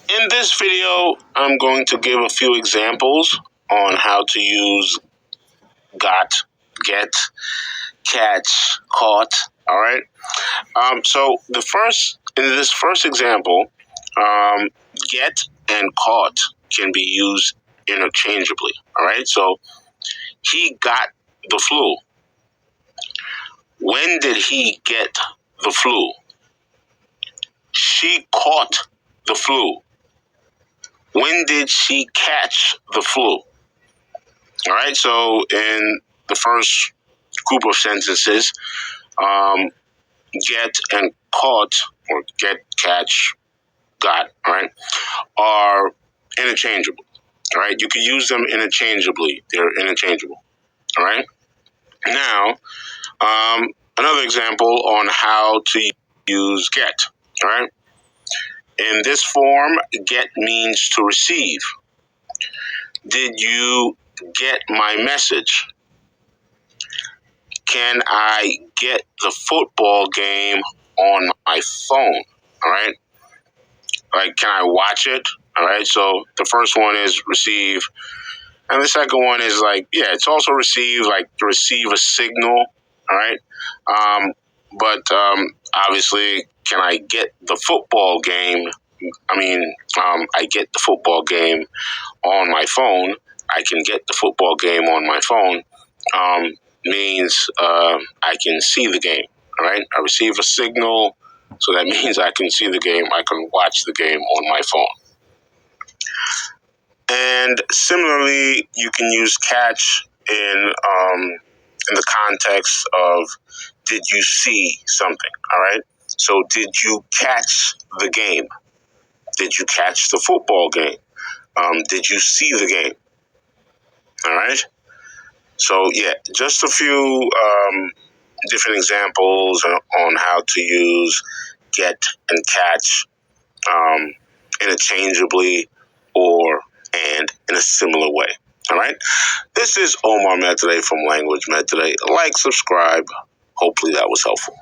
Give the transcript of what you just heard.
In this video, I'm going to give a few examples on how to use got, get, catch, caught. All right. So in this first example, get and caught can be used interchangeably. All right. So he got the flu. When did he get the flu? She caught the flu. When did she catch the flu? All right, so in the first group of sentences, get and caught, or get, catch, got, all right, are interchangeable. All right, you can use them interchangeably. They're interchangeable. All right. Now, another example on how to use get. All right. In this form, get means to receive. Did you get my message? Can I get the football game on my phone? All right. Like, can I watch it? All right. So the first one is receive. And the second one is it's also receive, like to receive a signal. All right. But obviously, can I get the football game? I get the football game on my phone. I can get the football game on my phone means I can see the game. All right. I receive a signal. So that means I can see the game. I can watch the game on my phone. And similarly, you can use catch in the context of did you see something? All right. So did you catch the game? Did you catch the football game? Did you see the game? All right. So yeah, just a few different examples on how to use get and catch interchangeably or and in a similar way. All right. This is Omar Med today from Language Med today. Like, subscribe. Hopefully that was helpful.